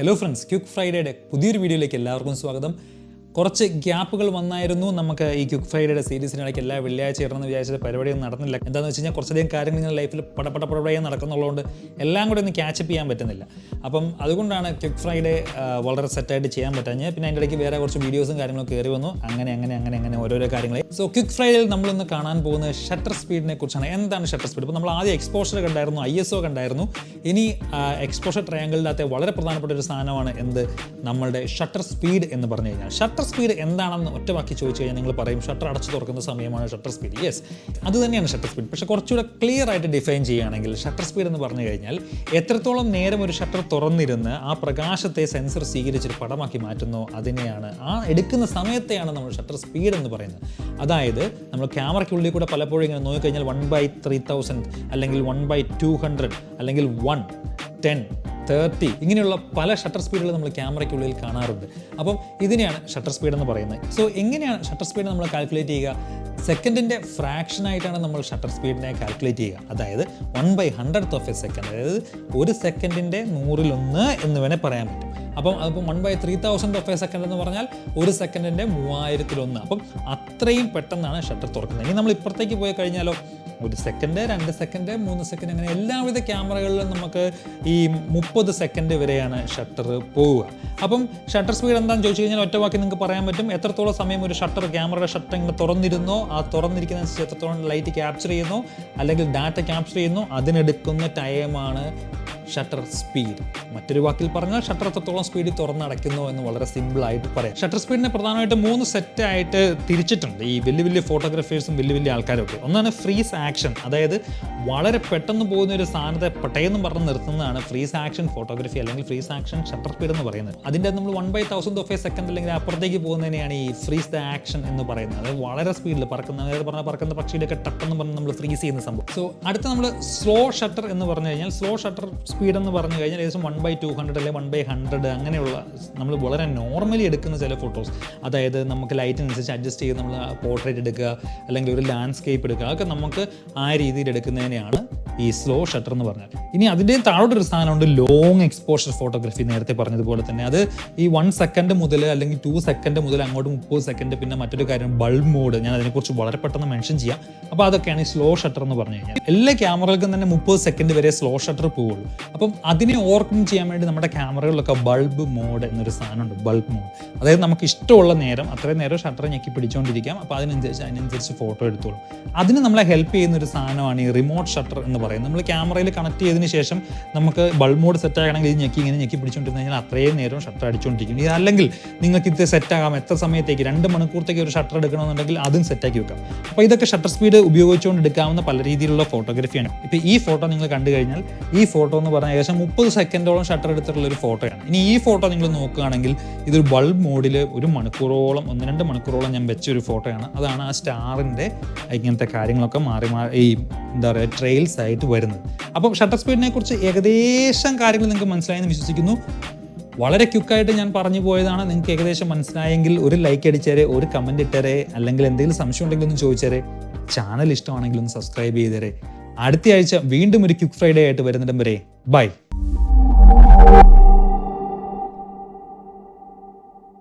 Hello friends, quick ഫ്രൈഡേയുടെ പുതിയൊരു വീഡിയോയിലേക്ക് എല്ലാവർക്കും സ്വാഗതം. കുറച്ച് ഗ്യാപ്പുകൾ വന്നായിരുന്നു നമുക്ക് ഈ ക്വിക്ക് ഫ്രൈഡേയുടെ സീരീസിനിടയ്ക്ക് എല്ലാ വെള്ളിയാഴ്ച ഇടണമെന്ന് വിചാരിച്ചത് പരിപാടിയൊന്നും നടന്നില്ല. എന്താണെന്ന് വെച്ച് കഴിഞ്ഞാൽ കുറച്ചധികം കാര്യങ്ങൾ നിങ്ങളുടെ ലൈഫിൽ പടപടയെ നടക്കുന്നുള്ളതുകൊണ്ട് എല്ലാം കൂടെ ഒന്ന് ക്യാച്ചപ്പ് ചെയ്യാൻ പറ്റുന്നില്ല. അപ്പം അതുകൊണ്ടാണ് ക്വിക്ക് ഫ്രൈഡേ വളരെ സെറ്റായിട്ട് ചെയ്യാൻ പറ്റാഞ്ഞ്. പിന്നെ അതിൻ്റെ ഇടയ്ക്ക് വേറെ കുറച്ച് വീഡിയോസും കാര്യങ്ങളൊക്കെ കയറി വന്നു. അങ്ങനെ ഓരോരോ കാര്യങ്ങൾ. സോ ക്വിക്ക് ഫ്രൈഡേയിൽ നമ്മളിന്ന് കാണാൻ പോകുന്നത് ഷട്ടർ സ്പീഡിനെ കുറിച്ചാണ്. എന്താണ് ഷട്ടർ സ്പീഡ്? ഇപ്പോൾ നമ്മൾ ആദ്യം എക്സ്പോഷർ കണ്ടായിരുന്നു, ISO കണ്ടായിരുന്നു. ഇനി എക്സ്പോഷർ ട്രയാങ്കിളിനകത്തെ വളരെ പ്രധാനപ്പെട്ട ഒരു സാധനമാണ് എന്ത്, നമ്മളുടെ ഷട്ടർ സ്പീഡ് എന്ന് പറഞ്ഞു കഴിഞ്ഞാൽ. ഷട്ടർ സ്പീഡ് എന്താണെന്ന് ഒറ്റവാക്കി ചോദിച്ചു കഴിഞ്ഞാൽ നിങ്ങൾ പറയും ഷട്ടർ അടച്ചു തുറക്കുന്ന സമയമാണ് ഷട്ടർ സ്പീഡ്. യെസ്, അത് തന്നെയാണ് ഷട്ടർ സ്പീഡ്. പക്ഷേ കുറച്ചുകൂടെ ക്ലിയർ ആയിട്ട് ഡിഫൈൻ ചെയ്യുകയാണെങ്കിൽ ഷട്ടർ സ്പീഡ് എന്ന് പറഞ്ഞു കഴിഞ്ഞാൽ എത്രത്തോളം നേരം ഒരു ഷട്ടർ തുറന്നിരുന്ന് ആ പ്രകാശത്തെ സെൻസർ സ്വീകരിച്ചൊരു പടമാക്കി മാറ്റുന്നു, അതിനെയാണ്, ആ എടുക്കുന്ന സമയത്തെയാണ് നമ്മൾ ഷട്ടർ സ്പീഡ് എന്ന് പറയുന്നത്. അതായത് നമ്മൾ ക്യാമറയ്ക്കുള്ളിൽ കൂടെ പലപ്പോഴും ഇങ്ങനെ നോക്കിക്കഴിഞ്ഞാൽ 1/3000 അല്ലെങ്കിൽ 1/200 അല്ലെങ്കിൽ 1, 10, 30 ഇങ്ങനെയുള്ള പല ഷട്ടർ സ്പീഡുകൾ നമ്മൾ ക്യാമറയ്ക്കുള്ളിൽ കാണാറുണ്ട്. അപ്പം ഇതിനെയാണ് ഷട്ടർ സ്പീഡ് എന്ന് പറയുന്നത്. സോ എങ്ങനെയാണ് ഷട്ടർ സ്പീഡ് നമ്മൾ കാൽക്കുലേറ്റ് ചെയ്യുക? സെക്കൻഡിൻ്റെ ഫ്രാക്ഷനായിട്ടാണ് നമ്മൾ ഷട്ടർ സ്പീഡിനെ കാൽക്കുലേറ്റ് ചെയ്യുക. അതായത് 1/100th അതായത് ഒരു സെക്കൻഡിൻ്റെ 100ൽ1 എന്ന് വേണേൽ പറയാൻ പറ്റും. അപ്പം അതിപ്പോൾ 1/3000th എന്ന് പറഞ്ഞാൽ ഒരു സെക്കൻഡിൻ്റെ 3000ൽ1. അപ്പം അത്രയും പെട്ടെന്നാണ് ഷട്ടർ തുറക്കുന്നത്. ഇനി നമ്മൾ ഇപ്പുറത്തേക്ക് പോയി കഴിഞ്ഞാലോ, 1 സെക്കൻഡ്, 2 സെക്കൻഡ്, 3 സെക്കൻഡ്, അങ്ങനെ എല്ലാവിധ ക്യാമറകളിലും നമുക്ക് ഈ 30 സെക്കൻഡ് വരെയാണ് ഷട്ടർ പോവുക. അപ്പം ഷട്ടർ സ്പീഡ് എന്താണെന്ന് ചോദിച്ചു കഴിഞ്ഞാൽ ഒറ്റ വാക്കി നിങ്ങൾക്ക് പറയാൻ പറ്റും. എത്രത്തോളം സമയം ഒരു ഷട്ടർ, ക്യാമറയുടെ ഷട്ടർ ഇങ്ങനെ തുറന്നിരുന്നോ, ആ തുറന്നിരിക്കുന്നതനുസരിച്ച് എത്രത്തോളം ലൈറ്റ് ക്യാപ്ചർ ചെയ്യുന്നു അല്ലെങ്കിൽ ഡാറ്റ ക്യാപ്ചർ ചെയ്യുന്നു, അതിനെടുക്കുന്ന ടൈമാണ് ഷട്ടർ സ്പീഡ്. മറ്റൊരു വാക്കിൽ പറഞ്ഞാൽ ഷട്ടർ എത്രത്തോളം സ്പീഡിൽ തുറന്നടയ്ക്കുന്നു എന്ന് വളരെ സിമ്പിളായിട്ട് പറയാം. ഷട്ടർ സ്പീഡിനെ പ്രധാനമായിട്ട് 3 സെറ്റായിട്ട് തിരിച്ചിട്ടുണ്ട് ഈ വലിയ ഫോട്ടോഗ്രാഫേഴ്സും വലിയ ആൾക്കാരും ഒക്കെ. ഒന്നാണ് ഫ്രീസ് ആക്ഷൻ, അതായത് വളരെ പെട്ടെന്ന് പോകുന്ന ഒരു സാധനത്തെ പെട്ടെന്ന് പറഞ്ഞ് നിർത്തുന്നതാണ് ഫ്രീസ് ആക്ഷൻ ഫോട്ടോഗ്രാഫി അല്ലെങ്കിൽ ഫ്രീസ് ആക്ഷൻ ഷട്ടർ സ്പീഡ് എന്ന് പറയുന്നത്. അതിൻ്റെ നമ്മൾ 1/1000th അല്ലെങ്കിൽ അപ്പുറത്തേക്ക് പോകുന്നതിനെയാണ് ഈ ഫ്രീസ് ദ ആക്ഷൻ എന്ന് പറയുന്നത്. അതായത് വളരെ സ്പീഡിൽ പറക്കുന്ന, അതായത് പറക്കുന്ന പക്ഷിയുടെയൊക്കെ ടപ്പെന്ന് പറഞ്ഞ് നമ്മൾ ഫ്രീസ് ചെയ്യുന്ന സംഭവം. സോ അടുത്ത നമ്മൾ സ്ലോ ഷട്ടർ എന്ന് പറഞ്ഞു കഴിഞ്ഞാൽ, സ്ലോ ഷട്ടർ സ്പീഡ് എന്ന് പറഞ്ഞു കഴിഞ്ഞാൽ ഏകദേശം 1/200 അല്ലെങ്കിൽ 1/100 അങ്ങനെയുള്ള നമ്മൾ വളരെ നോർമലി എടുക്കുന്ന ചില ഫോട്ടോസ്, അതായത് നമുക്ക് ലൈറ്റിനനുസരിച്ച് അഡ്ജസ്റ്റ് ചെയ്ത് നമ്മൾ പോർട്രേറ്റ് എടുക്കുക അല്ലെങ്കിൽ ഒരു ലാൻഡ്സ്കേപ്പ് എടുക്കുക, അതൊക്കെ നമുക്ക് ആ രീതിയിൽ എടുക്കുന്നതിനെയാണ് ഈ സ്ലോ ഷട്ടർ എന്ന് പറഞ്ഞാൽ. ഇനി അതിൻ്റെ താഴോട്ടൊരു സാധനമുണ്ട് ലോങ് എക്സ്പോഷർ ഫോട്ടോഗ്രാഫി. നേരത്തെ പറഞ്ഞതുപോലെ തന്നെ അത് ഈ 1 സെക്കൻഡ് മുതൽ അല്ലെങ്കിൽ 2 സെക്കൻഡ് മുതൽ അങ്ങോട്ട് 30 സെക്കൻഡ്. പിന്നെ മറ്റൊരു കാര്യം ബൾബ് മോഡ്, ഞാൻ അതിനെക്കുറിച്ച് വളരെ പെട്ടെന്ന് മെൻഷൻ ചെയ്യാം. അപ്പോൾ അതൊക്കെയാണ് ഈ സ്ലോ ഷട്ടർ എന്ന് പറഞ്ഞു കഴിഞ്ഞാൽ. എല്ലാ ക്യാമറകൾക്കും തന്നെ 30 സെക്കൻഡ് വരെ സ്ലോ ഷട്ടർ പോവുള്ളൂ. അപ്പം അതിനെ ഓവർകം ചെയ്യാൻ വേണ്ടി നമ്മുടെ ക്യാമറകളിലൊക്കെ ബൾബ് മോഡ് എന്നൊരു സാധനമുണ്ട്. ബൾബ് മോഡ്, അതായത് നമുക്ക് ഇഷ്ടമുള്ള നേരം അത്രയും നേരം ഷട്ടർ ഞെക്കി പിടിച്ചുകൊണ്ടിരിക്കാം. അപ്പോൾ അതിനനുസരിച്ച് ഫോട്ടോ എടുത്തോളും. അതിന് നമ്മളെ ഹെൽപ്പ് ചെയ്യുന്ന ഒരു സാധനമാണ് ഈ റിമോട്ട് ഷട്ടർ എന്ന് പറയുന്നത്. നമ്മൾ ക്യാമറയിൽ കണക്ട് ചെയ്തതിന് ശേഷം നമുക്ക് ബൾബ് മോഡ് സെറ്റ് ആകണമെങ്കിൽ ഇത് ഞെക്കി പിടിച്ചുകൊണ്ടിരുന്നു കഴിഞ്ഞാൽ അത്രയും നേരം ഷട്ടർ അടിച്ചുകൊണ്ടിരിക്കും. അല്ലെങ്കിൽ നിങ്ങൾക്ക് ഇത് സെറ്റ് ആകാം എത്ര സമയത്തേക്ക്, 2 മണിക്കൂറത്തേക്ക് ഒരു ഷട്ടർ എടുക്കണമെന്നുണ്ടെങ്കിൽ അതും സെറ്റാക്കി വെക്കാം. അപ്പോൾ ഇതൊക്കെ ഷട്ടർ സ്പീഡ് ഉപയോഗിച്ചുകൊണ്ട് എടുക്കാവുന്ന പല രീതിയിലുള്ള ഫോട്ടോഗ്രാഫിയാണ്. ഇപ്പോൾ ഈ ഫോട്ടോ നിങ്ങൾ കണ്ടു കഴിഞ്ഞാൽ, ഈ ഫോട്ടോ എന്ന് പറഞ്ഞാൽ ഏകദേശം 30 സെക്കൻഡോളം ഷട്ടർ എടുത്തിട്ടുള്ള ഒരു ഫോട്ടോയാണ്. ഇനി ഈ ഫോട്ടോ നിങ്ങൾ നോക്കുകയാണെങ്കിൽ ഇതൊരു ബൾബ് മോഡിൽ 1 മണിക്കൂറോളം 1-2 മണിക്കൂറോളം ഞാൻ വെച്ച ഒരു ഫോട്ടോയാണ്. അതാണ് ആ സ്റ്റാറിൻ്റെ ഇങ്ങനത്തെ കാര്യങ്ങളൊക്കെ മാറി ഈ എന്താ പറയുക ട്രെയിൽസ് ആയിട്ട് വരുന്നത്. അപ്പം ഷട്ടർ സ്പീഡിനെ കുറിച്ച് ഏകദേശം കാര്യങ്ങൾ നിങ്ങൾക്ക് മനസ്സിലായെന്ന് വിശ്വസിക്കുന്നു. വളരെ ക്വിക്കായിട്ട് ഞാൻ പറഞ്ഞു പോയതാണ്. നിങ്ങൾക്ക് ഏകദേശം മനസ്സിലായെങ്കിൽ ഒരു ലൈക്ക് അടിച്ചേരെ, ഒരു കമൻറ്റ് ഇട്ടേരെ, അല്ലെങ്കിൽ എന്തെങ്കിലും സംശയം ഉണ്ടെങ്കിൽ ഒന്ന് ചോദിച്ചേരെ. ചാനൽ ഇഷ്ടമാണെങ്കിൽ ഒന്ന് സബ്സ്ക്രൈബ് ചെയ്തേരെ. അടുത്ത ആഴ്ച വീണ്ടും ഒരു ക്വിക്ക് ഫ്രൈഡേ ആയിട്ട് വരുന്നിടം വരെ ബൈ.